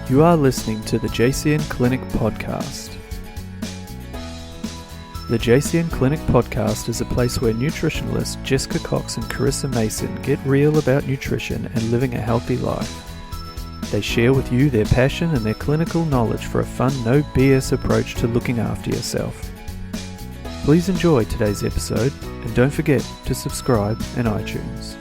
You are listening to the JCN Clinic Podcast. The JCN Clinic Podcast is a place where nutritionalists Jessica Cox and Carissa Mason get real about nutrition and living a healthy life. They share with you their passion and their clinical knowledge for a fun, no BS approach to looking after yourself. Please enjoy today's episode and don't forget to subscribe in iTunes.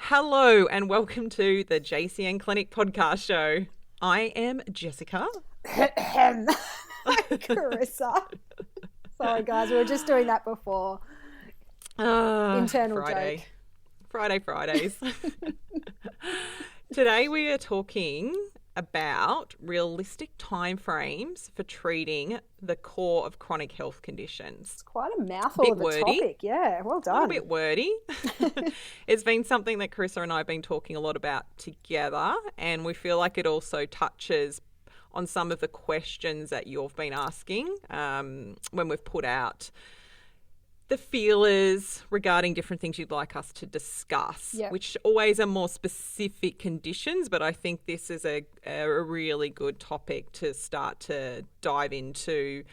Hello and welcome to the JCN Clinic Podcast Show. I am Jessica. Carissa. Sorry guys, we were just doing that before. Internal Friday. joke. Fridays. Today we are talking about realistic timeframes for treating the core of chronic health conditions. It's quite a mouthful of a topic. Yeah, well done. A bit wordy. It's been something that Carissa and I have been talking a lot about together, and we feel like it also touches on some of the questions that you've been asking when we've put out the feelers regarding different things you'd like us to discuss, which always are more specific conditions, but I think this is a really good topic to start to dive into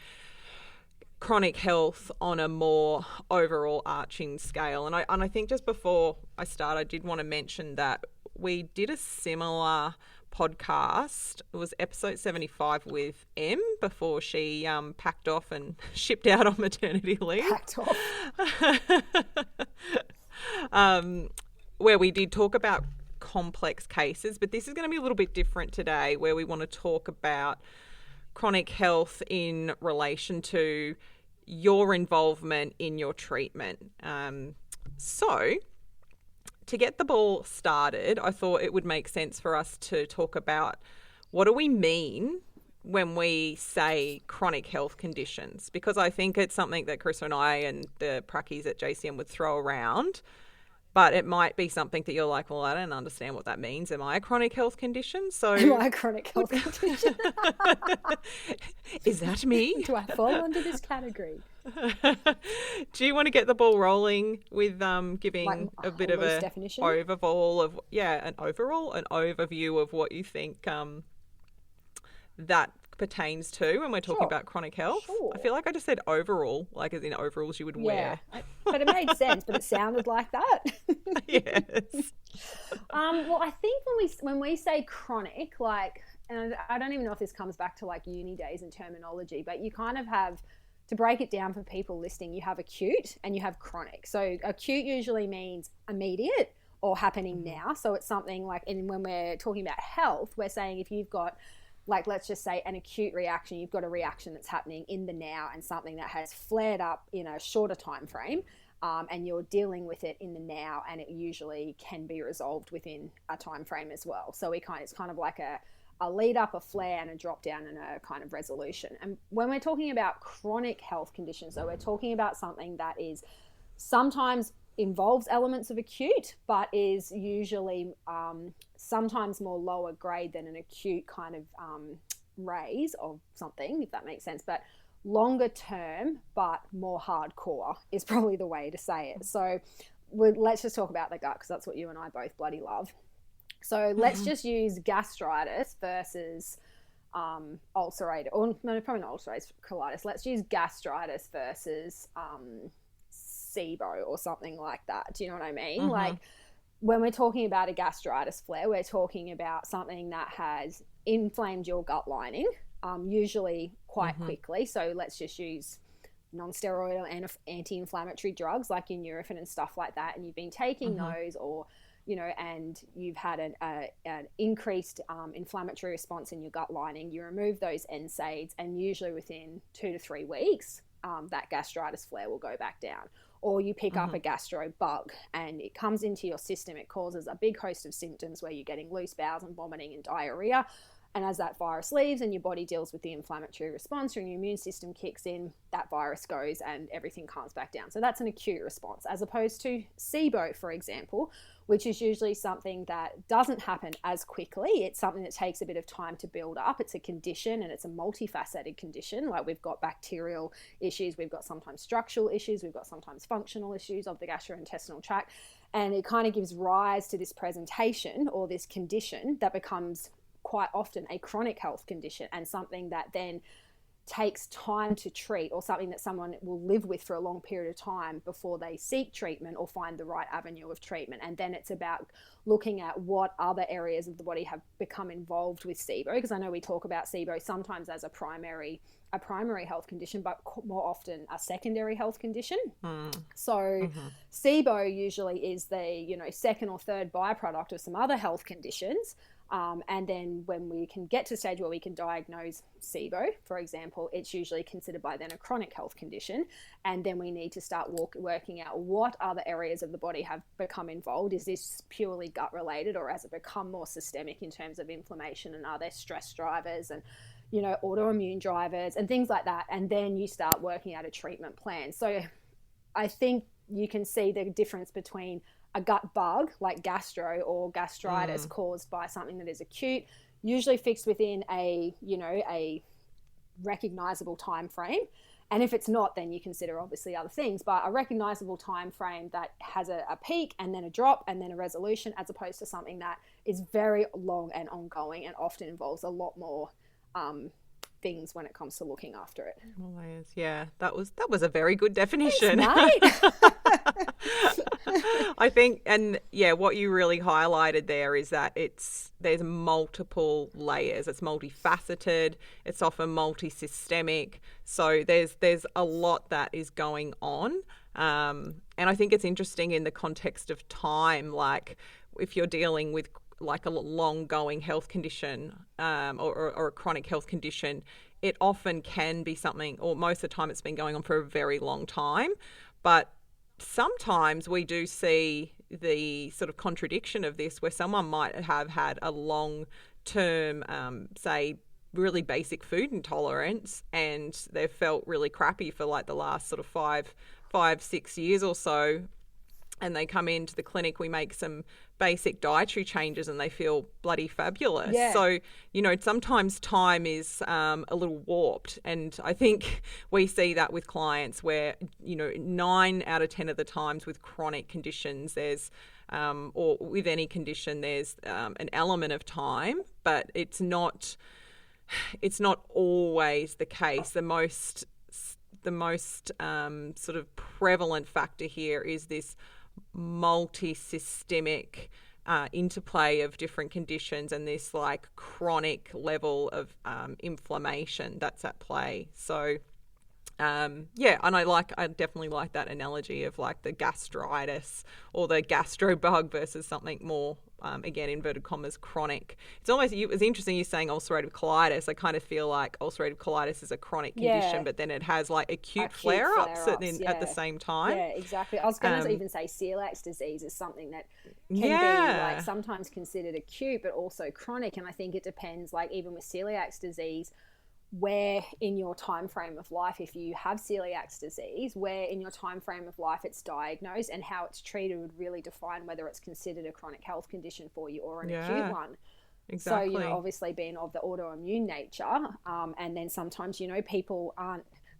chronic health on a more overall arching scale. And I think just before I start, I did want to mention that we did a similar podcast. It was episode 75 with Em before she packed off and shipped out on maternity leave. Packed off. Where we did talk about complex cases, but this is going to be a little bit different today, where we want to talk about chronic health in relation to your involvement in your treatment. So to get the ball started, I thought it would make sense for us to talk about what do we mean when we say chronic health conditions, because I think it's something that Chris and I and the prackies at JCM would throw around, but it might be something that you're like, well, I don't understand what that means. Am I a chronic health condition? So Am I a chronic health condition? Is that me? Do I fall under this category? Do you want to get the ball rolling with giving Like a bit of a definition? an overview of what you think that pertains to when we're talking about chronic health? Sure. I feel like I just said overall, like as in overalls you would wear. But it made sense, but it sounded like that. Yes. Well, I think when we say chronic, like, and I don't even know if this comes back to like uni days and terminology, but you kind of have, to break it down for people listening, you have acute and you have chronic. So acute usually means immediate or happening now. So it's something like, and when we're talking about health, we're saying if you've got, like, let's just say an acute reaction, you've got a reaction that's happening in the now and something that has flared up in a shorter time frame, and you're dealing with it in the now, and it usually can be resolved within a time frame as well. So it's kind of like a lead up, a flare, and a drop down, and a kind of resolution. And when we're talking about chronic health conditions, so we're talking about something that is sometimes involves elements of acute, but is usually sometimes more lower grade than an acute kind of raise of something, if that makes sense, but longer term but more hardcore is probably the way to say it. So let's just talk about the gut, because that's what you and I both bloody love. So let's just use gastritis versus ulcerative, or no, probably not ulcerative colitis. Let's use gastritis versus SIBO or something like that. Do you know what I mean? Like, when we're talking about a gastritis flare, we're talking about something that has inflamed your gut lining, usually quite quickly. So let's just use non-steroidal and anti-inflammatory drugs like your Nurofen and stuff like that, and you've been taking those, or and you've had an increased inflammatory response in your gut lining. You remove those NSAIDs, and usually within 2 to 3 weeks, that gastritis flare will go back down. Or you pick up a gastro bug and it comes into your system. It causes a big host of symptoms where you're getting loose bowels and vomiting and diarrhea. And as that virus leaves and your body deals with the inflammatory response and your immune system kicks in, that virus goes and everything calms back down. So that's an acute response, as opposed to SIBO, for example, which is usually something that doesn't happen as quickly. It's something that takes a bit of time to build up. It's a condition, and it's a multifaceted condition. Like, we've got bacterial issues, we've got sometimes structural issues, we've got sometimes functional issues of the gastrointestinal tract. And it kind of gives rise to this presentation or this condition that becomes quite often a chronic health condition, and something that then takes time to treat, or something that someone will live with for a long period of time before they seek treatment or find the right avenue of treatment. And then it's about looking at what other areas of the body have become involved with SIBO, because I know we talk about SIBO sometimes as a primary health condition, but more often a secondary health condition. So SIBO usually is the second or third byproduct of some other health conditions. And then when we can get to the stage where we can diagnose SIBO, for example, it's usually considered by then a chronic health condition. And then we need to start working out what other areas of the body have become involved. Is this purely gut related, or has it become more systemic in terms of inflammation, and are there stress drivers and autoimmune drivers and things like that? And then you start working out a treatment plan. So I think you can see the difference between a gut bug like gastro or gastritis caused by something that is acute, usually fixed within a recognizable time frame. And if it's not, then you consider obviously other things, but a recognizable time frame that has a peak and then a drop and then a resolution, as opposed to something that is very long and ongoing and often involves a lot more things when it comes to looking after it. Always, yeah. That was a very good definition. Thanks, mate. I think, and yeah, what you really highlighted there is that there's multiple layers. It's multifaceted. It's often multisystemic. So there's a lot that is going on. And I think it's interesting in the context of time, like if you're dealing with like a long-going health condition or a chronic health condition, it often can be something, or most of the time it's been going on for a very long time. But sometimes we do see the sort of contradiction of this, where someone might have had a long-term, say, really basic food intolerance, and they've felt really crappy for like the last sort of 5-6 years or so. And they come into the clinic, we make some basic dietary changes, and they feel bloody fabulous. Yeah. So, sometimes time is a little warped. And I think we see that with clients where, 9 out of 10 of the times with chronic conditions, there's, or with any condition, there's an element of time, but it's not always the case. The most sort of prevalent factor here is this multi-systemic interplay of different conditions, and this like chronic level of inflammation that's at play. So and I definitely like that analogy of like the gastritis or the gastro bug versus something more again, inverted commas, chronic. It's interesting you saying ulcerative colitis. I kind of feel like ulcerative colitis is a chronic condition, but then it has like acute flare-ups at the same time. Yeah, exactly. I was going to even say celiac disease is something that can be like sometimes considered acute, but also chronic. And I think it depends, like even with celiac disease, where in your time frame of life, if you have celiac disease, where in your time frame of life it's diagnosed, and how it's treated would really define whether it's considered a chronic health condition for you or an acute one. Exactly. So, obviously being of the autoimmune nature, and then sometimes,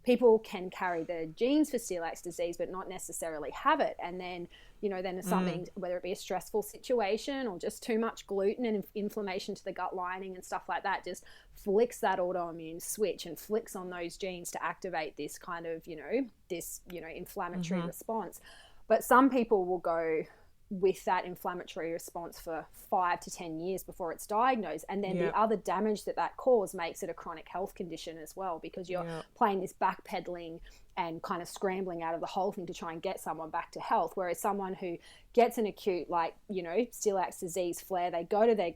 people can carry the genes for celiac disease but not necessarily have it, and then then something, whether it be a stressful situation or just too much gluten and inflammation to the gut lining and stuff like that, just flicks that autoimmune switch and flicks on those genes to activate this kind of inflammatory response. But some people will go with that inflammatory response for 5 to 10 years before it's diagnosed, and then the other damage that causes makes it a chronic health condition as well, because you're playing this backpedaling and kind of scrambling out of the whole thing to try and get someone back to health. Whereas someone who gets an acute, celiac disease flare, they go to their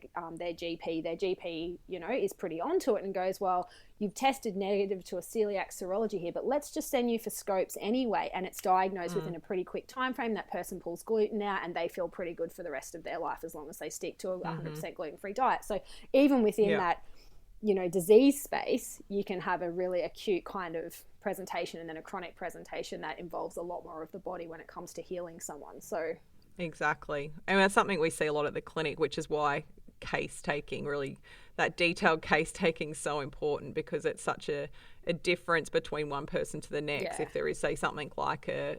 GP is pretty onto it and goes, well, you've tested negative to a celiac serology here, but let's just send you for scopes anyway. And it's diagnosed within a pretty quick time frame. That person pulls gluten out and they feel pretty good for the rest of their life, as long as they stick to a 100% gluten-free diet. So even within that disease space, you can have a really acute kind of presentation and then a chronic presentation that involves a lot more of the body when it comes to healing someone. So exactly. And that's something we see a lot at the clinic, which is why case taking, really, that detailed case taking is so important, because it's such a difference between one person to the next. If there is, say, something like a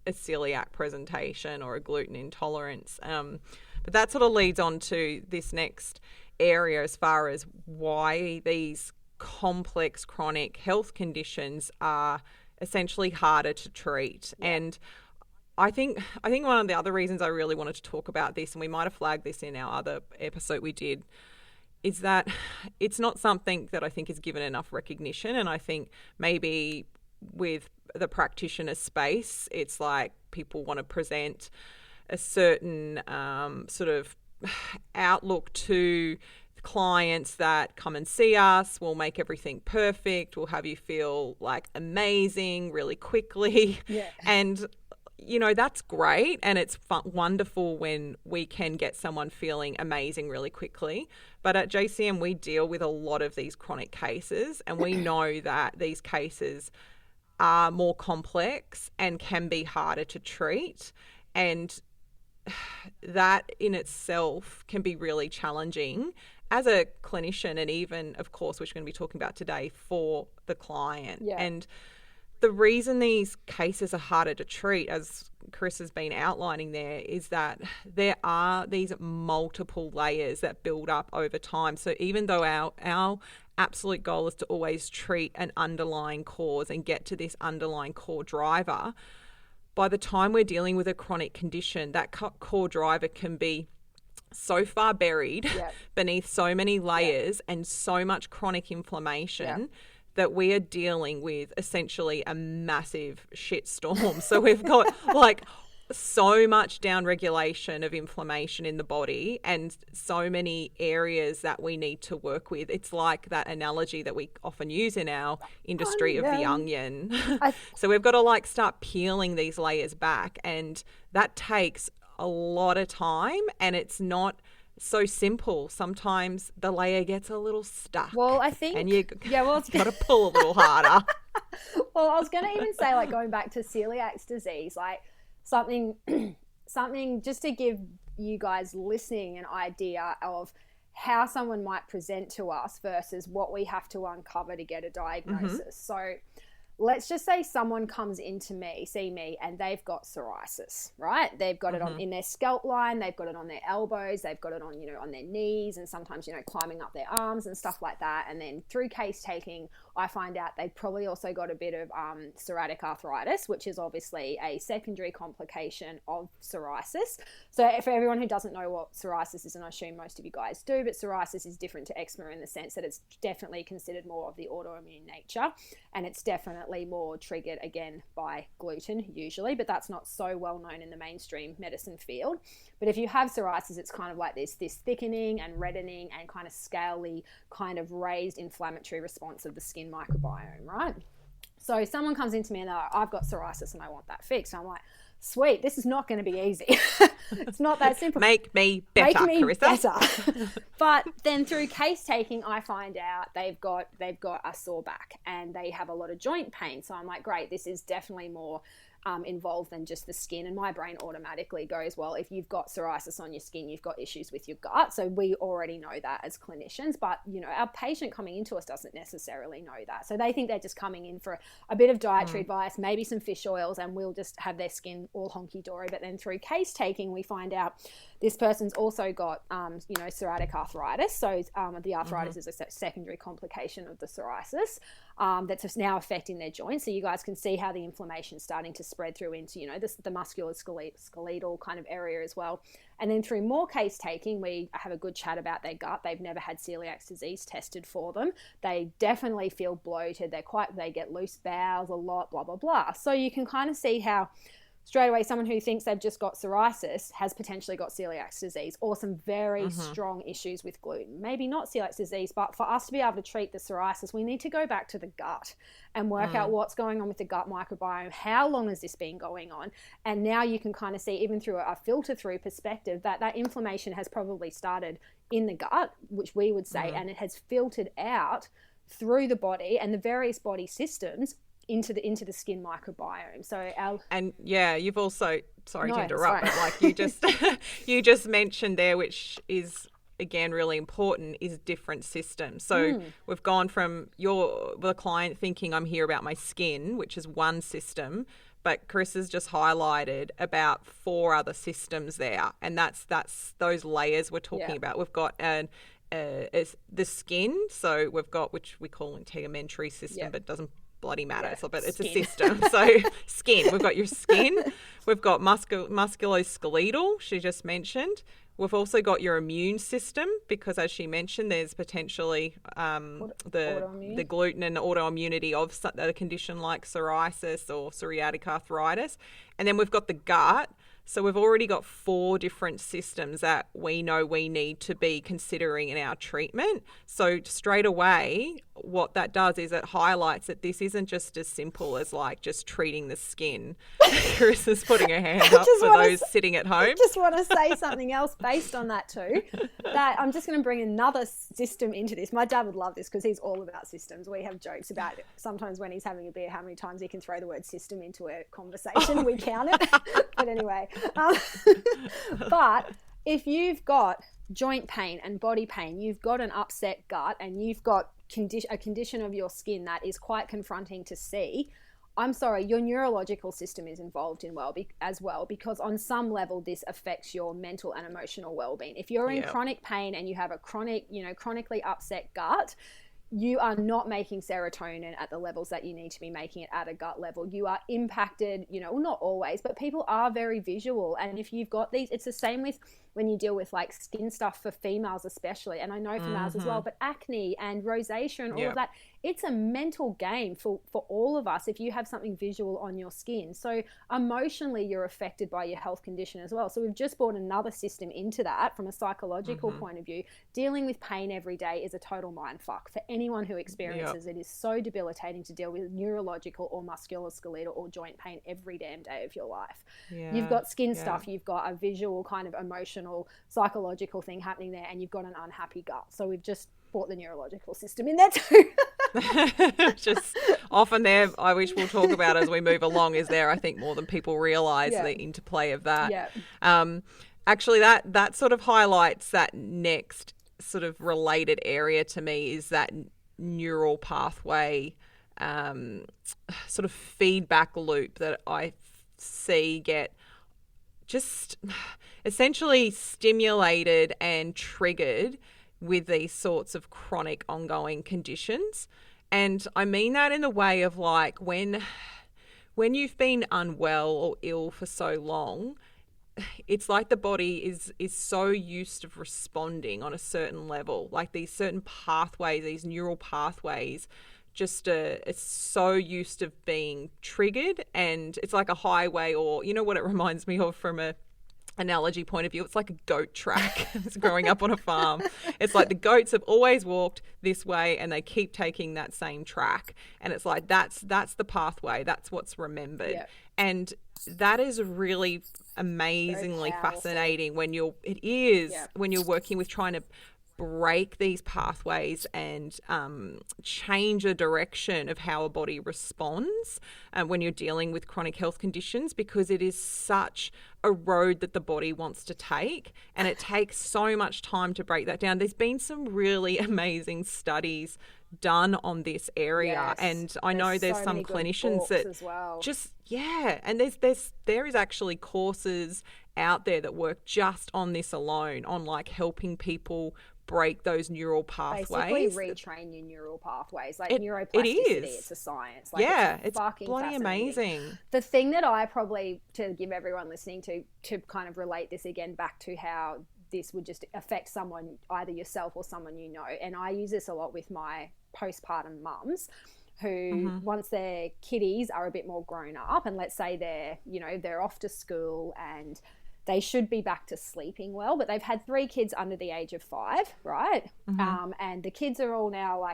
celiac presentation or a gluten intolerance. But that sort of leads on to this next area as far as why these complex chronic health conditions are essentially harder to treat. And I think one of the other reasons I really wanted to talk about this, and we might have flagged this in our other episode we did, is that it's not something that I think is given enough recognition. And I think maybe with the practitioner space, it's like people want to present a certain sort of outlook to clients that come and see us. We'll make everything perfect. We'll have you feel like amazing really quickly. And that's great, and it's wonderful when we can get someone feeling amazing really quickly. But at JCM, we deal with a lot of these chronic cases, and we know that these cases are more complex and can be harder to treat. And that in itself can be really challenging as a clinician, and even, of course, which we're going to be talking about today, for the client. And the reason these cases are harder to treat, as Chris has been outlining there, is that there are these multiple layers that build up over time. So even though our absolute goal is to always treat an underlying cause and get to this underlying core driver, by the time we're dealing with a chronic condition, that core driver can be so far buried beneath so many layers and so much chronic inflammation that we are dealing with essentially a massive shitstorm. So we've got like so much downregulation of inflammation in the body and so many areas that we need to work with. It's like that analogy that we often use in our industry of the onion. So we've got to like start peeling these layers back, and that takes a lot of time, and it's not so simple. Sometimes the layer gets a little stuck. Well, I think, and you got to pull a little harder. Well, I was going to even say, like, going back to celiac disease, like something just to give you guys listening an idea of how someone might present to us versus what we have to uncover to get a diagnosis. So let's just say someone comes see me, and they've got psoriasis, right? They've got it in their scalp line, they've got it on their elbows, they've got it on, on their knees, and sometimes, climbing up their arms and stuff like that. And then through case taking, I find out they've probably also got a bit of psoriatic arthritis, which is obviously a secondary complication of psoriasis. So for everyone who doesn't know what psoriasis is, and I assume most of you guys do, but psoriasis is different to eczema in the sense that it's definitely considered more of the autoimmune nature, and it's definitely more triggered again by gluten usually, but that's not so well known in the mainstream medicine field. But if you have psoriasis, it's kind of like this thickening and reddening and kind of scaly, kind of raised inflammatory response of the skin microbiome, right? So someone comes into me and they're like, I've got psoriasis and I want that fixed. I'm like, sweet, this is not going to be easy. It's not that simple. Make me better, Carissa. Better. But then through case taking, I find out they've got a sore back and they have a lot of joint pain. So I'm like, great, this is definitely more involved than just the skin. And my brain automatically goes, well, if you've got psoriasis on your skin, you've got issues with your gut. So we already know that as clinicians, but our patient coming into us doesn't necessarily know that. So they think they're just coming in for a bit of dietary advice, maybe some fish oils, and we'll just have their skin all honky-dory. But then through case taking, we find out this person's also got, psoriatic arthritis. So the arthritis is a secondary complication of the psoriasis that's now affecting their joints. So you guys can see how the inflammation is starting to spread through into, the musculoskeletal kind of area as well. And then through more case taking, we have a good chat about their gut. They've never had celiac disease tested for them. They definitely feel bloated. They get loose bowels a lot, blah, blah, blah. So you can kind of see how straight away, someone who thinks they've just got psoriasis has potentially got celiac disease or some very strong issues with gluten. Maybe not celiac disease, but for us to be able to treat the psoriasis, we need to go back to the gut and work out what's going on with the gut microbiome. How long has this been going on? And now you can kind of see, even through a filter through perspective, that inflammation has probably started in the gut, which we would say, and it has filtered out through the body and the various body systems into the skin microbiome. So you've also, sorry to interrupt, but like you just mentioned there, which is again really important, is different systems. So we've gone from the client thinking I'm here about my skin, which is one system, but Chris has just highlighted about 4 other systems there, and that's those layers we're talking about. We've got the skin, so we've got, which we call integumentary system, but doesn't bloody matter. But it's a system. So skin, we've got your skin, we've got musculoskeletal, she just mentioned. We've also got your immune system, because as she mentioned, there's potentially the gluten and autoimmunity of a condition like psoriasis or psoriatic arthritis. And then we've got the gut. So we've already got 4 different systems that we know we need to be considering in our treatment. So straight away, what that does is it highlights that this isn't just as simple as like just treating the skin. Chris is putting her hand up for those sitting at home. I just want to say something else based on that too, that I'm just going to bring another system into this. My dad would love this because he's all about systems. We have jokes about it. Sometimes when he's having a beer, how many times he can throw the word system into a conversation. We count it. But anyway, but if you've got joint pain and body pain, you've got an upset gut, and you've got a condition of your skin that is quite confronting to see, I'm sorry, your neurological system is involved as well, because on some level this affects your mental and emotional well-being. If you're in chronic pain and you have a chronically upset gut, you are not making serotonin at the levels that you need to be making it at a gut level. You are impacted, well, not always, but people are very visual. And if you've got these, it's the same with when you deal with like skin stuff for females especially, and I know for males as well, but acne and rosacea and all of that, it's a mental game for all of us if you have something visual on your skin. So emotionally, you're affected by your health condition as well. So we've just brought another system into that from a psychological point of view. Dealing with pain every day is a total mind fuck for anyone who experiences it. Is so debilitating to deal with neurological or musculoskeletal or joint pain every damn day of your life. You've got skin stuff, you've got a visual kind of emotional, psychological thing happening there, and you've got an unhappy gut. So we've just brought the neurological system in there too. Just often there, which we'll talk about as we move along, is there, I think, more than people realise the interplay of that. Actually, that sort of highlights that next sort of related area to me, is that neural pathway sort of feedback loop that I see get just essentially stimulated and triggered with these sorts of chronic ongoing conditions. And I mean that in the way of like when you've been unwell or ill for so long, it's like the body is so used to responding on a certain level, like these certain pathways, these neural pathways, just it's so used to being triggered, and it's like a highway, or what it reminds me of from a analogy point of view, it's like a goat track. It's growing up on a farm. It's like the goats have always walked this way and they keep taking that same track, and it's like that's the pathway, that's what's remembered. And that is really amazingly fascinating when you're working with trying to break these pathways and change the direction of how a body responds when you're dealing with chronic health conditions, because it is such a road that the body wants to take, and it takes so much time to break that down. There's been some really amazing studies done on this area, and I know there's so some clinicians that as well. And there is actually courses out there that work just on this alone, on like helping people break those neural pathways. Basically retrain your neural pathways, like neuroplasticity. It's a science. Like, it's fucking bloody amazing. The thing that I probably, to give everyone listening to kind of relate this again back to how this would just affect someone, either yourself or someone and I use this a lot with my postpartum mums. who once their kiddies are a bit more grown up, and let's say they're off to school and they should be back to sleeping well, but they've had 3 kids under the age of 5, right? And the kids are all now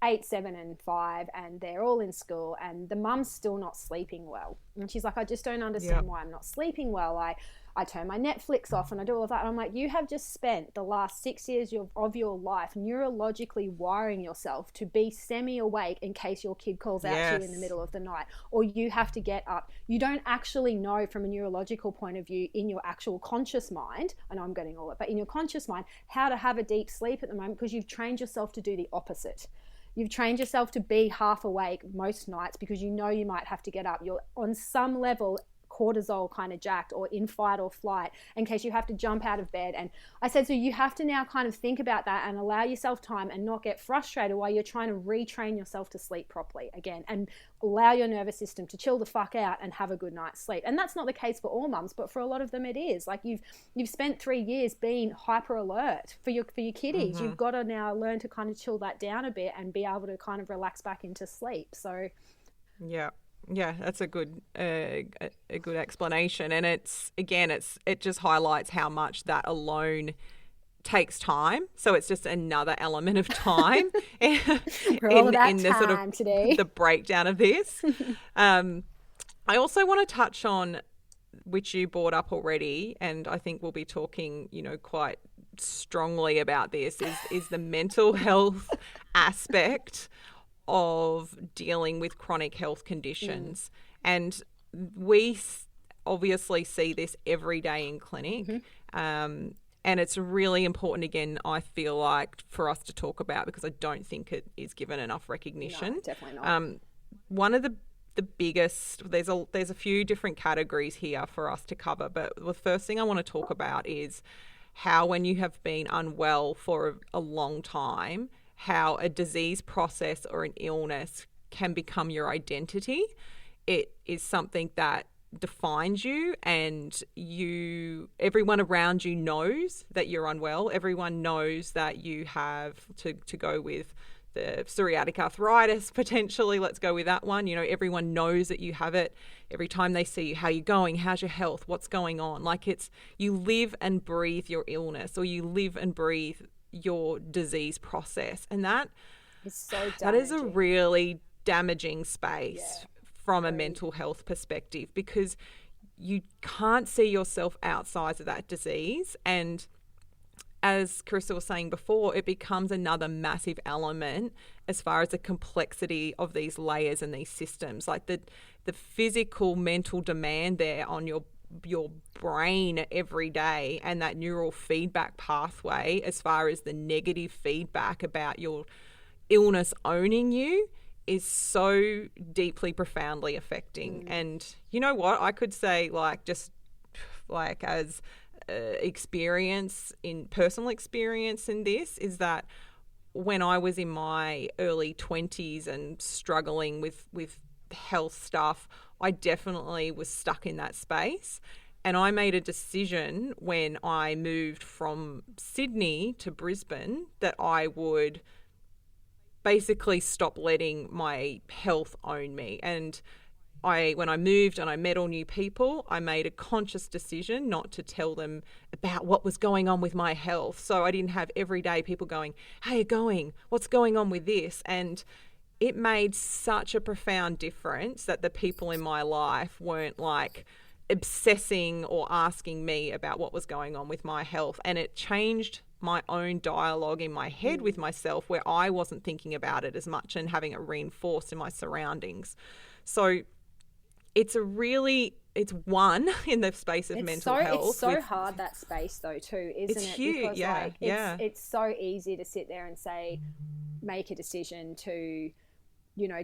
8, 7 and 5, and they're all in school, and the mum's still not sleeping well. And she's like, I just don't understand why I'm not sleeping well. I turn my Netflix off and I do all of that. And I'm like, you have just spent the last 6 years of your life neurologically wiring yourself to be semi-awake in case your kid calls out to you in the middle of the night, or you have to get up. You don't actually know from a neurological point of view in your actual conscious mind, and I'm getting all it, but in your conscious mind, how to have a deep sleep at the moment, because you've trained yourself to do the opposite. You've trained yourself to be half awake most nights because you know you might have to get up. You're on some level cortisol kind of jacked or in fight or flight in case you have to jump out of bed. And I said, so you have to now kind of think about that and allow yourself time and not get frustrated while you're trying to retrain yourself to sleep properly again, and allow your nervous system to chill the fuck out and have a good night's sleep. And that's not the case for all mums, but for a lot of them it is. Like you've spent 3 years being hyper alert for your kiddies. You've got to now learn to kind of chill that down a bit and be able to kind of relax back into sleep. So yeah, that's a good explanation, and it just highlights how much that alone takes time. So it's just another element of time in the sort of today. The breakdown of this. I also want to touch on, which you brought up already, and I think we'll be talking, quite strongly about this, is the mental health aspect of dealing with chronic health conditions. And we obviously see this every day in clinic. And it's really important, again, I feel like, for us to talk about, because I don't think it is given enough recognition. No, definitely not. One of the biggest, there's a few different categories here for us to cover, but the first thing I want to talk about is how, when you have been unwell for a long time, how a disease process or an illness can become your identity. It is something that defines you, and everyone around you knows that you're unwell. Everyone knows that you have to go with the psoriatic arthritis, potentially. Let's go with that one. Everyone knows that you have it. Every time they see you, how you going? How's your health? What's going on? Like, you live and breathe your illness, or you live and breathe your disease process, and that is a really damaging space from a mental health perspective, because you can't see yourself outside of that disease. And as Carissa was saying before, it becomes another massive element as far as the complexity of these layers and these systems, like the physical mental demand there on your brain every day, and that neural feedback pathway as far as the negative feedback about your illness owning you is so deeply, profoundly affecting. And you know what? I could say, as personal experience in this, is that when I was in my early 20s and struggling with health stuff, I definitely was stuck in that space. And I made a decision when I moved from Sydney to Brisbane that I would basically stop letting my health own me. And when I moved and I met all new people, I made a conscious decision not to tell them about what was going on with my health. So I didn't have everyday people going, "How you going? What's going on with this?" And it made such a profound difference that the people in my life weren't obsessing or asking me about what was going on with my health. And it changed my own dialogue in my head with myself, where I wasn't thinking about it as much and having it reinforced in my surroundings. So it's one in the space of mental health. It's so hard, that space though too, isn't it? It's huge, because it's so easy to sit there and say, make a decision to,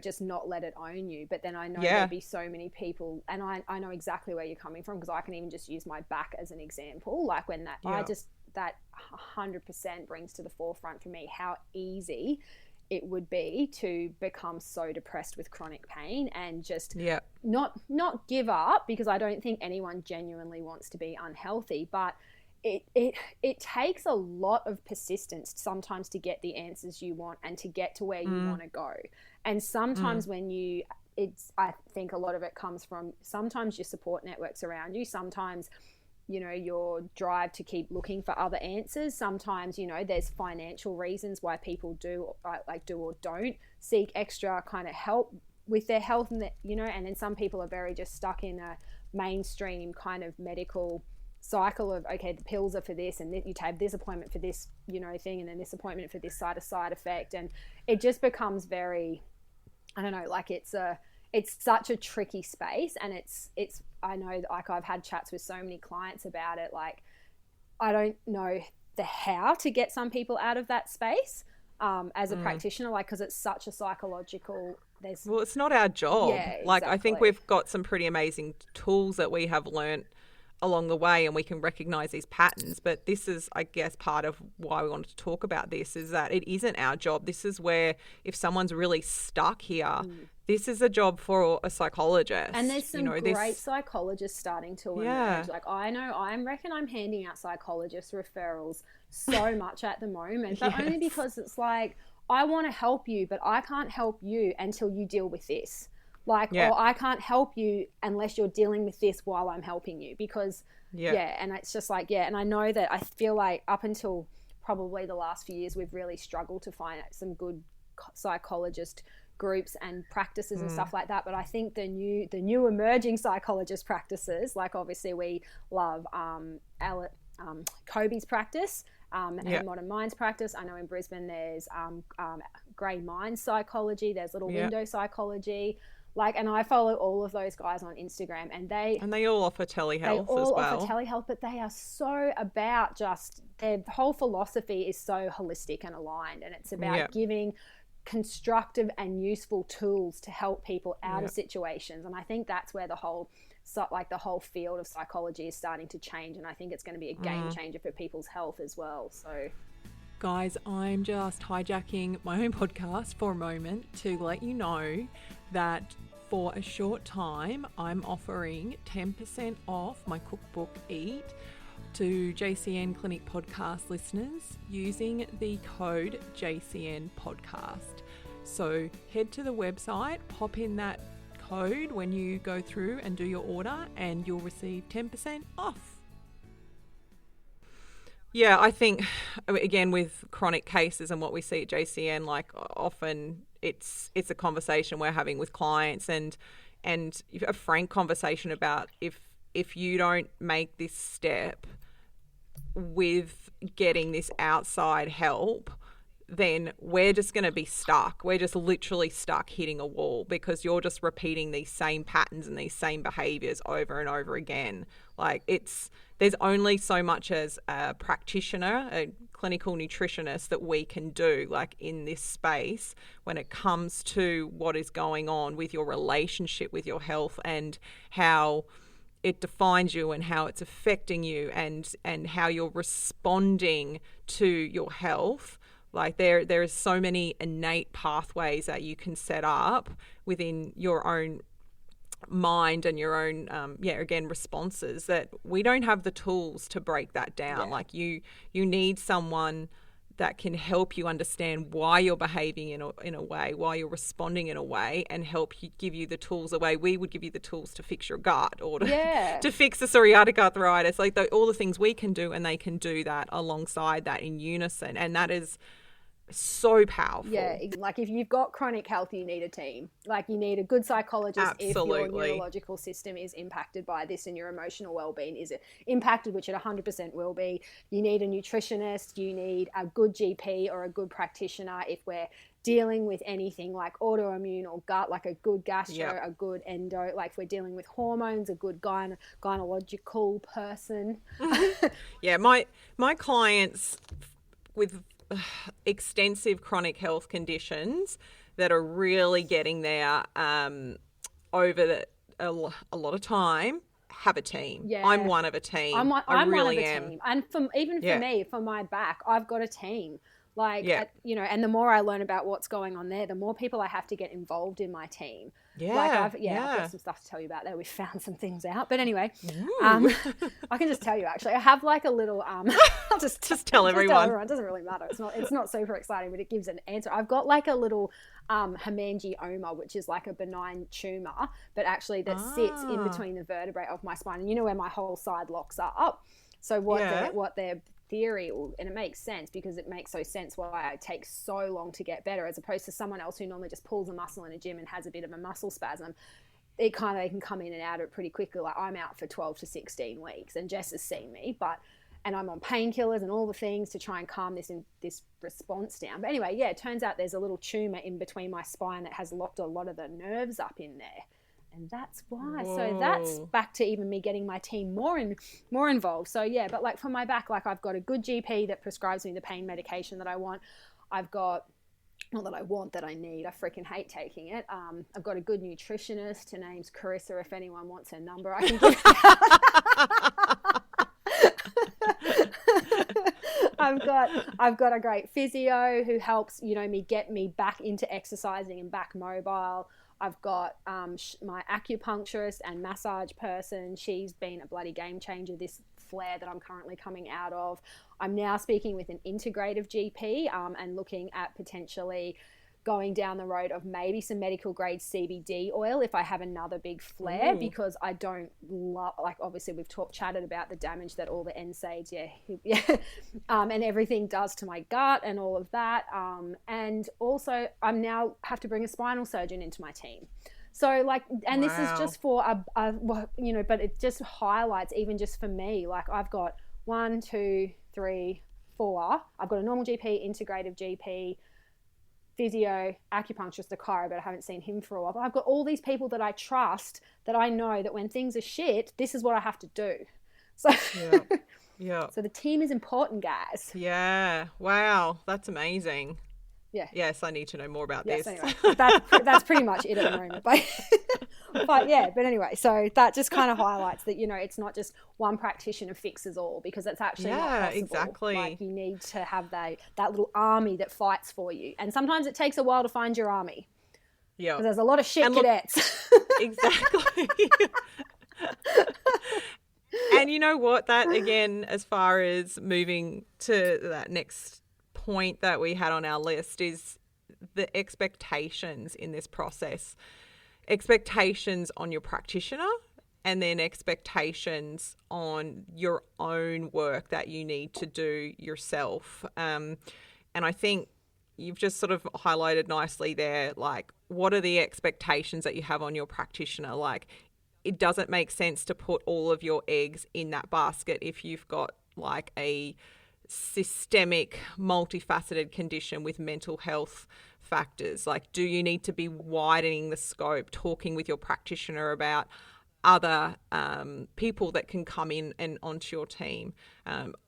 just not let it own you. But then I know there'd be so many people, and I know exactly where you're coming from, because I can even just use my back as an example. Like when that 100% brings to the forefront for me how easy it would be to become so depressed with chronic pain and just not give up, because I don't think anyone genuinely wants to be unhealthy, but it takes a lot of persistence sometimes to get the answers you want and to get to where you want to go. And sometimes I think a lot of it comes from sometimes your support networks around you, sometimes your drive to keep looking for other answers. Sometimes, there's financial reasons why people do or don't seek extra kind of help with their health, and and then some people are very just stuck in a mainstream kind of medical cycle of, okay, the pills are for this, and you take this appointment for this, thing, and then this appointment for this side effect. And it just becomes very, I don't know, like it's such a tricky space. And it's I know, like, I've had chats with so many clients about it. Like, I don't know the how to get some people out of that space as a practitioner, like, because it's such a psychological. Well, it's not our job. Yeah, exactly. Like, I think we've got some pretty amazing tools that we have learnt along the way, and we can recognize these patterns. But this is, I guess, part of why we wanted to talk about this, is that it isn't our job. This is where, if someone's really stuck here, this is a job for a psychologist. And there's some great psychologists starting to emerge. Like, I reckon I'm handing out psychologist referrals so much at the moment, but only because it's like, I want to help you, but I can't help you until you deal with this. Like, or I can't help you unless you're dealing with this while I'm helping you, because, and it's just like, and I know that I feel like up until probably the last few years, we've really struggled to find some good psychologist groups and practices and stuff like that. But I think the new emerging psychologist practices, like, obviously we love Kobe's practice, and Modern Minds practice. I know in Brisbane there's Grey Mind Psychology, there's Little Window Psychology. Like, and I follow all of those guys on Instagram, and they all offer telehealth as well. Offer telehealth, but they are so about just, their whole philosophy is so holistic and aligned, and it's about giving constructive and useful tools to help people out of situations. And I think that's where the whole field of psychology is starting to change, and I think it's going to be a game changer for people's health as well. So, guys, I'm just hijacking my own podcast for a moment to let you know that for a short time I'm offering 10% off my cookbook Eat to JCN Clinic podcast listeners using the code JCN podcast. So head to the website, pop in that code when you go through and do your order, and you'll receive 10% off. Yeah, I think, again, with chronic cases and what we see at JCN, like, often it's a conversation we're having with clients, and a frank conversation about if you don't make this step with getting this outside help, then we're just going to be stuck. We're just literally stuck hitting a wall, because you're just repeating these same patterns and these same behaviors over and over again. Like, there's only so much as a practitioner, a clinical nutritionist, that we can do, like, in this space when it comes to what is going on with your relationship with your health, and how it defines you and how it's affecting you, and how you're responding to your health. Like, there is so many innate pathways that you can set up within your own mind and your own responses, that we don't have the tools to break that down. Like, you need someone that can help you understand why you're behaving in a way, why you're responding in a way, and help you, give you the tools the way we would give you the tools to fix your gut, or to fix the psoriatic arthritis. Like, all the things we can do, and they can do that alongside that in unison, and that is so powerful. Yeah, like, if you've got chronic health, you need a team. Like, you need a good psychologist. Absolutely. If your neurological system is impacted by this, and your emotional well-being is impacted, which it 100% will be. You need a nutritionist. You need a good GP or a good practitioner if we're dealing with anything like autoimmune or gut, like a good gastro, a good endo. Like, if we're dealing with hormones, a good gynecological person. Yeah, my clients with extensive chronic health conditions that are really getting there over a lot of time have a team. Yeah. I'm one of a team. I really am. Team. And for me, for my back, I've got a team. Like, and the more I learn about what's going on there, the more people I have to get involved in my team. I've got some stuff to tell you about there. We found some things out, but anyway, I can just tell you actually. I have like a little I'll just tell everyone. It doesn't really matter. It's not super exciting, but it gives an answer. I've got like a little hemangioma, which is like a benign tumor, but actually that sits in between the vertebrae of my spine, and you know where my whole side locks up. So what their theory, and it makes sense because it makes so sense why it takes so long to get better, as opposed to someone else who normally just pulls a muscle in a gym and has a bit of a muscle spasm. They can come in and out of it pretty quickly. Like I'm out for 12 to 16 weeks, and Jess has seen me, and I'm on painkillers and all the things to try and calm this response down. But anyway, it turns out there's a little tumor in between my spine that has locked a lot of the nerves up in there. And that's why. Whoa. So that's back to even me getting my team more involved. So but like for my back, like I've got a good GP that prescribes me the pain medication that I want. I've got, not that I want, that I need. I freaking hate taking it. I've got a good nutritionist. Her name's Carissa. If anyone wants her number, I can give it out. I've got a great physio who helps, me get me back into exercising and back mobile. I've got my acupuncturist and massage person. She's been a bloody game changer, this flare that I'm currently coming out of. I'm now speaking with an integrative GP and looking at potentially going down the road of maybe some medical grade CBD oil if I have another big flare. Ooh. Because I don't love, like obviously we've chatted about the damage that all the NSAIDs and everything does to my gut and all of that. And also I'm now have to bring a spinal surgeon into my team. So and this is just for but it just highlights, even just for me, like I've got 1, 2, 3, 4. I've got a normal GP, integrative GP, physio, acupuncturist, a chiro, but I haven't seen him for a while. But I've got all these people that I trust, that I know that when things are shit, this is what I have to do. So so the team is important, guys. Yeah. Wow. That's amazing. Yeah. Yes, I need to know more about this. Anyway, that's pretty much it at the moment. But anyway, so that just kind of highlights that, it's not just one practitioner fixes all, because it's actually not possible. Exactly. Like you need to have that little army that fights for you. And sometimes it takes a while to find your army. Yeah. Because there's a lot of shit cadets. Exactly. And you know what? That, again, as far as moving to that next point that we had on our list, is the expectations in this process. Expectations on your practitioner, and then expectations on your own work that you need to do yourself. And I think you've just sort of highlighted nicely there, like, what are the expectations that you have on your practitioner? Like, it doesn't make sense to put all of your eggs in that basket if you've got like a systemic, multifaceted condition with mental health factors. Like, do you need to be widening the scope, talking with your practitioner about other people that can come in and onto your team?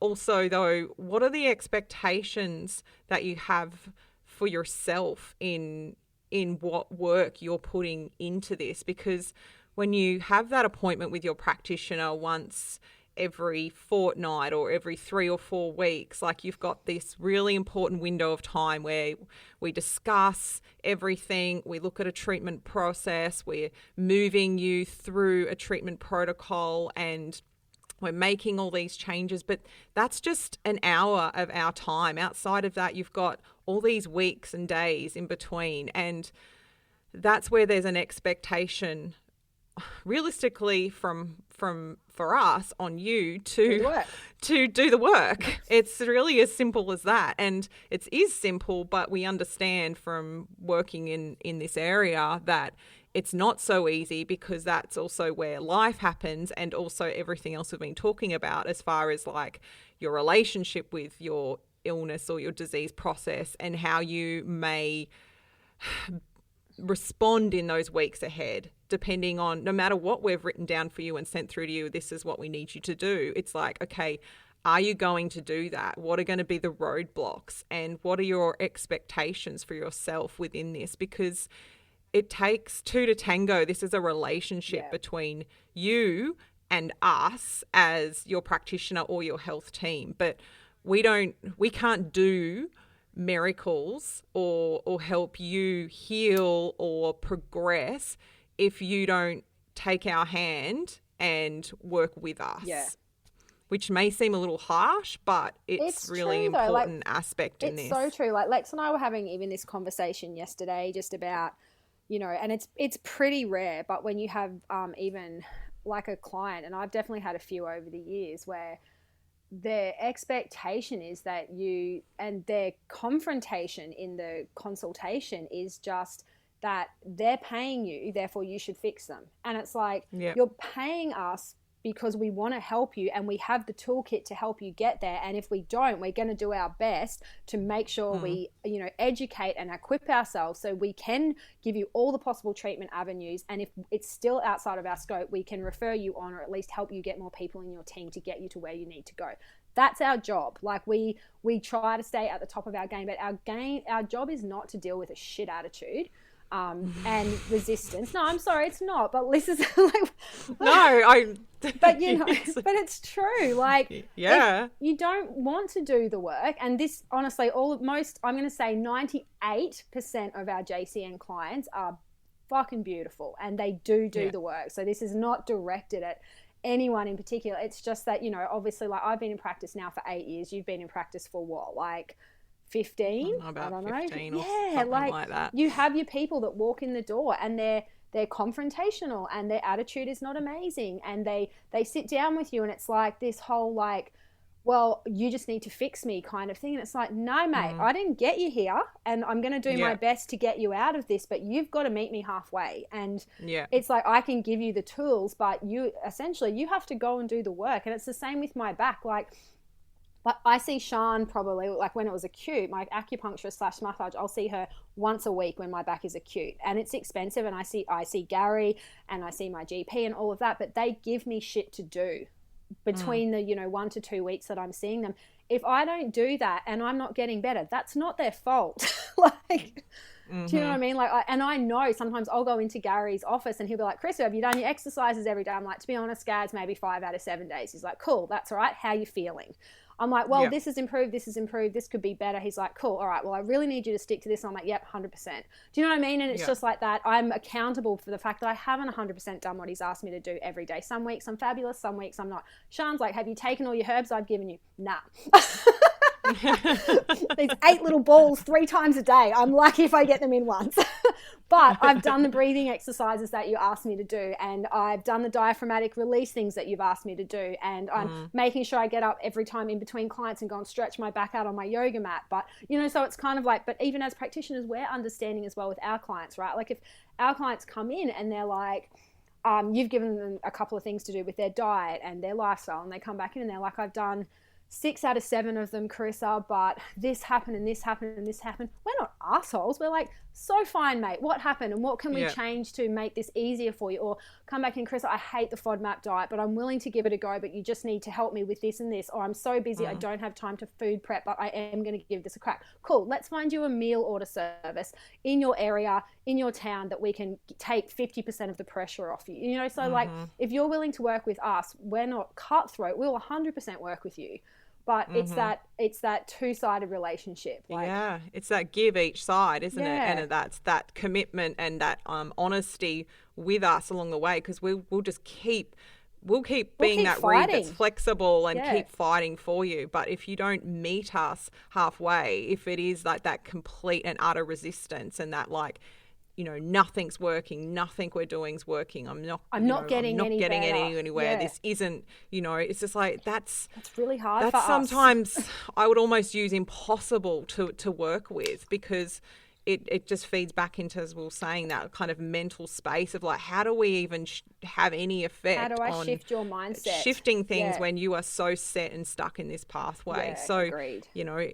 Also, though, what are the expectations that you have for yourself in what work you're putting into this? Because when you have that appointment with your practitioner once every fortnight or every 3 or 4 weeks, like, you've got this really important window of time where we discuss everything, we look at a treatment process, we're moving you through a treatment protocol, and we're making all these changes. But that's just an hour of our time. Outside of that, you've got all these weeks and days in between, and that's where there's an expectation realistically for us on you to do the work. It's really as simple as that. And it is simple, but we understand from working in this area that it's not so easy, because that's also where life happens, and also everything else we've been talking about as far as like your relationship with your illness or your disease process, and how you may respond in those weeks ahead, depending on, no matter what we've written down for you and sent through to you, this is what we need you to do. It's like, okay, are you going to do that? What are going to be the roadblocks, and what are your expectations for yourself within this? Because it takes two to tango. This is a relationship between you and us as your practitioner or your health team. But we can't do miracles or help you heal or progress if you don't take our hand and work with us. Yeah. Which may seem a little harsh, but it's really true, an though. Like, important aspect in this. It's so true. Like Lex and I were having even this conversation yesterday just about, you know, and it's pretty rare, but when you have even like a client, and I've definitely had a few over the years where their expectation is that you, and their confrontation in the consultation is just that they're paying you, therefore you should fix them. And it's like, you're paying us because we want to help you and we have the toolkit to help you get there. And if we don't, we're going to do our best to make sure we, you know, educate and equip ourselves so we can give you all the possible treatment avenues. And if it's still outside of our scope, we can refer you on or at least help you get more people in your team to get you to where you need to go. That's our job. Like we try to stay at the top of our game, but our job is not to deal with a shit attitude. And resistance. No, I'm sorry, it's not. But this is like, But you know, but it's true. Like, yeah, you don't want to do the work, and this honestly, I'm going to say 98% of our JCN clients are fucking beautiful, and they do the work. So this is not directed at anyone in particular. It's just that, you know, obviously, like I've been in practice now for 8 years. You've been in practice for what, like 15? About I don't 15 know. or something like that. You have your people that walk in the door and they're confrontational and their attitude is not amazing, and they sit down with you and it's like this whole like, well, you just need to fix me kind of thing. And it's like, no, mate, I didn't get you here and I'm going to do my best to get you out of this, but you've got to meet me halfway. And it's like, I can give you the tools, but you have to go and do the work. And it's the same with my back. Like I see Sian probably, like when it was acute, my acupuncturist / massage, I'll see her once a week when my back is acute, and it's expensive. And I see Gary and I see my GP and all of that, but they give me shit to do between the, you know, 1 to 2 weeks that I'm seeing them. If I don't do that and I'm not getting better, that's not their fault. Like, do you know what I mean? Like, and I know sometimes I'll go into Gary's office and he'll be like, Chris, have you done your exercises every day? I'm like, to be honest, Gaz, maybe 5 out of 7 days. He's like, cool, that's all right. How are you feeling? I'm like, well, this has improved, this could be better. He's like, cool, all right, well, I really need you to stick to this. And I'm like, yep, 100%. Do you know what I mean? And it's just like that. I'm accountable for the fact that I haven't 100% done what he's asked me to do every day. Some weeks I'm fabulous, some weeks I'm not. Sian's like, have you taken all your herbs I've given you? Nah. These 8 little balls 3 times a day. I'm lucky if I get them in once. But I've done the breathing exercises that you asked me to do, and I've done the diaphragmatic release things that you've asked me to do, and I'm making sure I get up every time in between clients and go and stretch my back out on my yoga mat. But, you know, so it's kind of like, but even as practitioners, we're understanding as well with our clients, right? Like if our clients come in and they're like, you've given them a couple of things to do with their diet and their lifestyle, and they come back in and they're like, I've done 6 out of 7 of them, Carissa, but this happened and this happened and this happened. We're not assholes. We're like, so fine, mate. What happened and what can we change to make this easier for you? Or come back and, Carissa, I hate the FODMAP diet, but I'm willing to give it a go, but you just need to help me with this and this. Or I'm so busy, I don't have time to food prep, but I am going to give this a crack. Cool. Let's find you a meal order service in your area, in your town, that we can take 50% of the pressure off you. You know, so like if you're willing to work with us, we're not cutthroat. We'll 100% work with you. But it's that two-sided relationship. Like, yeah, it's that give each side, isn't it? And that's that commitment and that honesty with us along the way, because we'll keep being that reed that's flexible and keep fighting for you. But if you don't meet us halfway, if it is like that complete and utter resistance and that like, you know, nothing's working, nothing we're doing is working, I'm not getting anywhere. Yeah. This isn't, you know, it's just like that's really hard for us. Sometimes I would almost use impossible to work with, because it just feeds back into, as we were saying, that kind of mental space of like, how do we even have any effect on... How do I shift your mindset? Shifting things when you are so set and stuck in this pathway. Yeah, so, agreed. You know,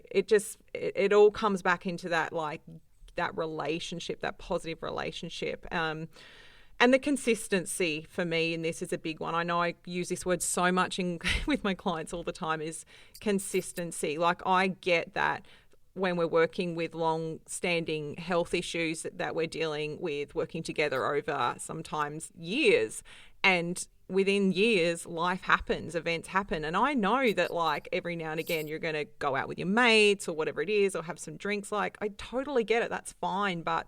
it all comes back into that, like, that relationship, that positive relationship. And the consistency for me in this is a big one. I know I use this word so much with my clients all the time, is consistency. Like, I get that when we're working with long-standing health issues that we're dealing with, working together over sometimes years, and within years, life happens, events happen. And I know that, like, every now and again, you're going to go out with your mates or whatever it is, or have some drinks. Like, I totally get it. That's fine. But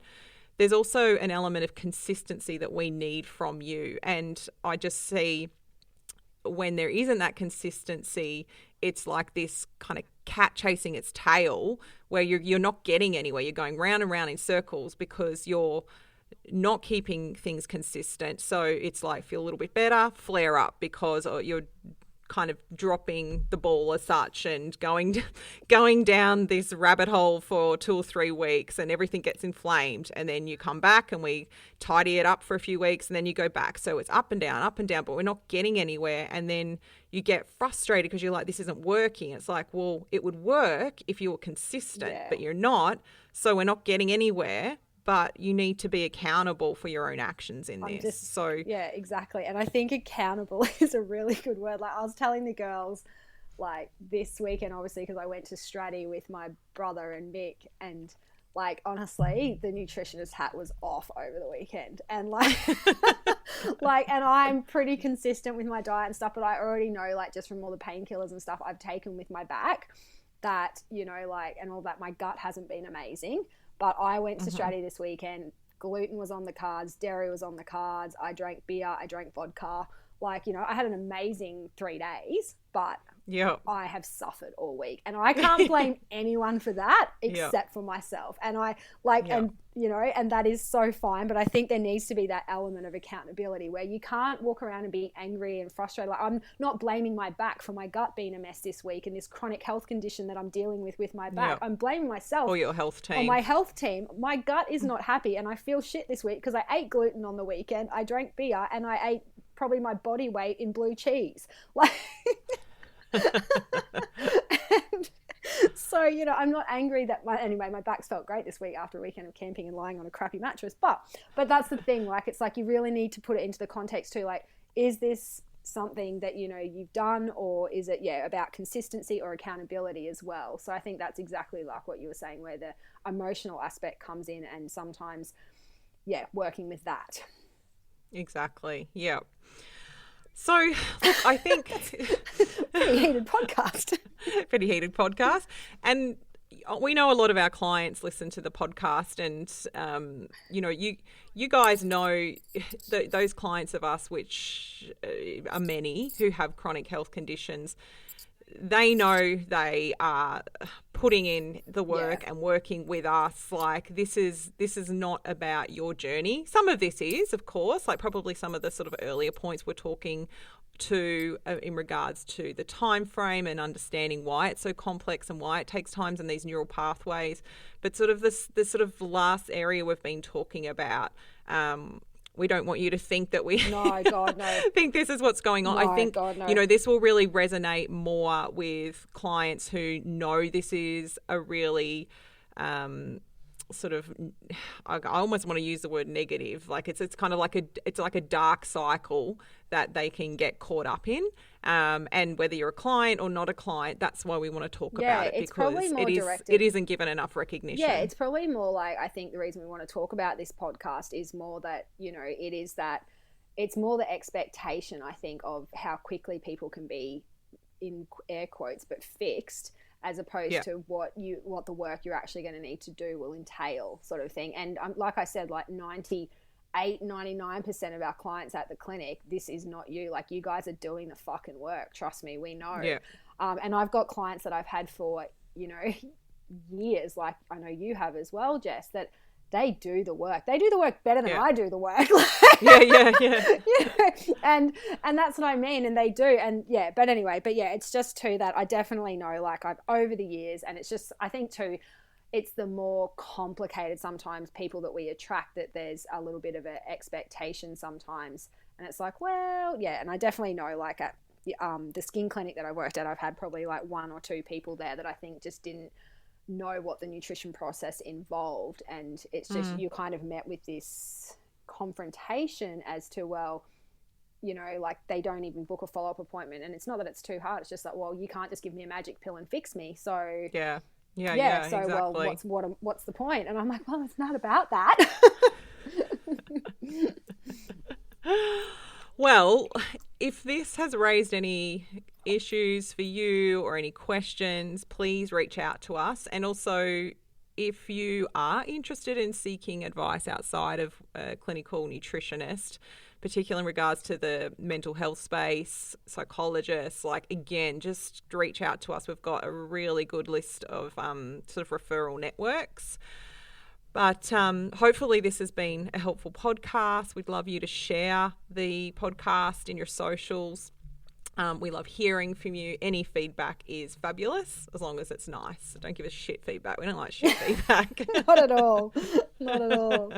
there's also an element of consistency that we need from you. And I just see when there isn't that consistency, it's like this kind of cat chasing its tail where you're not getting anywhere. You're going round and round in circles because you're not keeping things consistent. So it's like feel a little bit better, flare up because you're kind of dropping the ball as such and going down this rabbit hole for 2 or 3 weeks, and everything gets inflamed, and then you come back and we tidy it up for a few weeks, and then you go back. So it's up and down, but we're not getting anywhere. And then you get frustrated because you're like, this isn't working. It's like, well, it would work if you were consistent, but you're not. So we're not getting anywhere. But you need to be accountable for your own actions in this. Yeah, exactly. And I think accountable is a really good word. Like I was telling the girls, like this weekend, obviously, because I went to Stratty with my brother and Mick, and like honestly, the nutritionist hat was off over the weekend, and like, and I'm pretty consistent with my diet and stuff, but I already know, like, just from all the painkillers and stuff I've taken with my back, that like, and all that, my gut hasn't been amazing. But I went to Stratty this weekend. Gluten was on the cards. Dairy was on the cards. I drank beer. I drank vodka. Like, I had an amazing 3 days, but I have suffered all week. And I can't blame anyone for that except for myself. And and that is so fine. But I think there needs to be that element of accountability where you can't walk around and be angry and frustrated. Like, I'm not blaming my back for my gut being a mess this week and this chronic health condition that I'm dealing with my back. I'm blaming myself. Or your health team. Or my health team. My gut is not happy and I feel shit this week because I ate gluten on the weekend. I drank beer and I ate probably my body weight in blue cheese. Like... and so I'm not angry that my back's felt great this week after a weekend of camping and lying on a crappy mattress, but that's the thing, like, it's like you really need to put it into the context too, like, is this something that you've done, or is it about consistency or accountability as well? So I think that's exactly like what you were saying, where the emotional aspect comes in, and sometimes working with that. Exactly. Yeah. So, look, I think... Pretty heated podcast. Pretty heated podcast. And we know a lot of our clients listen to the podcast, and, you guys know those clients of us, which are many, who have chronic health conditions. They know they are putting in the work and working with us. Like, this is not about your journey. Some of this is, of course, like probably some of the sort of earlier points we're talking to in regards to the time frame and understanding why it's so complex and why it takes time and these neural pathways. But sort of this sort of last area we've been talking about, we don't want you to think that we think this is what's going on. I think, this will really resonate more with clients who know this is a really sort of, I almost want to use the word negative. Like it's kind of like a dark cycle that they can get caught up in. And whether you're a client or not a client, that's why we want to talk about it, because it isn't given enough recognition. Yeah, it's probably more like, I think the reason we want to talk about this podcast is more that, it's more the expectation, I think, of how quickly people can be, in air quotes, but fixed, as opposed to what the work you're actually going to need to do will entail, sort of thing. And like I said, like 99% of our clients at the clinic, this is not you. Like, you guys are doing the fucking work. Trust me, we know. Yeah. And I've got clients that I've had for, years, like I know you have as well, Jess, that they do the work. They do the work better than I do the work. And that's what I mean. And they do. And but anyway, it's just too that I definitely know, like, I've over the years, and it's just, I think too, it's the more complicated sometimes people that we attract, that there's a little bit of an expectation sometimes. And it's like, well, and I definitely know, like at the skin clinic that I worked at, I've had probably like 1 or 2 people there that I think just didn't know what the nutrition process involved. And it's just, you kind of met with this confrontation as to, well, like, they don't even book a follow-up appointment. And it's not that it's too hard. It's just like, well, you can't just give me a magic pill and fix me. So so exactly. Well, what's the point? And I'm like, well, it's not about that. Well, if this has raised any issues for you or any questions, please reach out to us. And also, if you are interested in seeking advice outside of a clinical nutritionist, particularly in regards to the mental health space, psychologists, like, again, just reach out to us. We've got a really good list of sort of referral networks. But hopefully this has been a helpful podcast. We'd love you to share the podcast in your socials. We love hearing from you. Any feedback is fabulous, as long as it's nice. Don't give us shit feedback. We don't like shit feedback. Not at all. Not at all.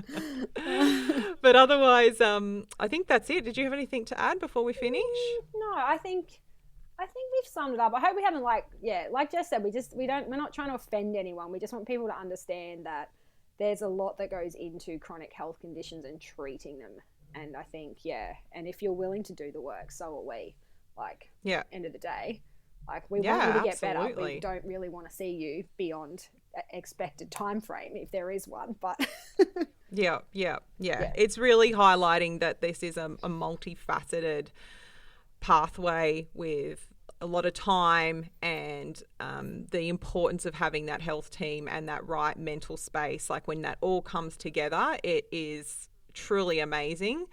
But otherwise, I think that's it. Did you have anything to add before we finish? No, I think we've summed it up. I hope we haven't, like Jess said, we're not trying to offend anyone. We just want people to understand that there's a lot that goes into chronic health conditions and treating them. And I think, and if you're willing to do the work, so are we. Like, end of the day, like, we want you to get better. We don't really want to see you beyond expected time frame, if there is one. But yeah, it's really highlighting that this is a multifaceted pathway with a lot of time, and the importance of having that health team and that right mental space. Like, when that all comes together, it is truly amazing,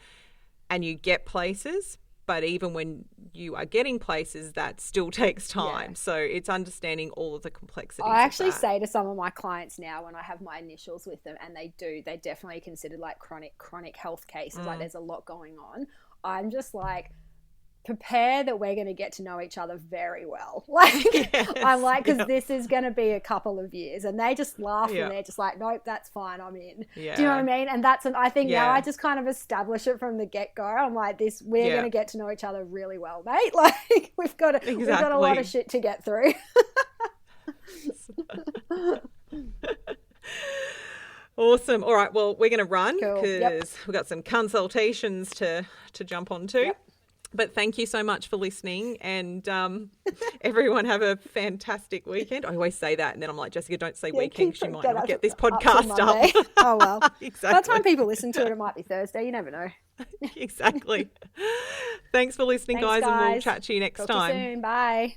and you get places. But even when you are getting places, that still takes time. Yeah. So it's understanding all of the complexities. I actually say to some of my clients now, when I have my initials with them, and they definitely consider like chronic health cases, like there's a lot going on. I'm just like, prepare that we're going to get to know each other very well. Like, I'm like, because this is going to be a couple of years, and they just laugh and they're just like, nope, that's fine, I'm in. Yeah. Do you know what I mean? And I think now I just kind of establish it from the get-go. I'm like, we're going to get to know each other really well, mate. Like, we've got a lot of shit to get through. Awesome. All right, well, we're going to run because we've got some consultations to jump onto. Yep. But thank you so much for listening, and everyone have a fantastic weekend. I always say that, and then I'm like, Jessica, don't say weekend. She might not get this podcast up. Oh, well. Exactly. By the time people listen to it, it might be Thursday. You never know. Exactly. Thanks for listening, guys, and we'll chat to you next time. Talk to you soon. Bye.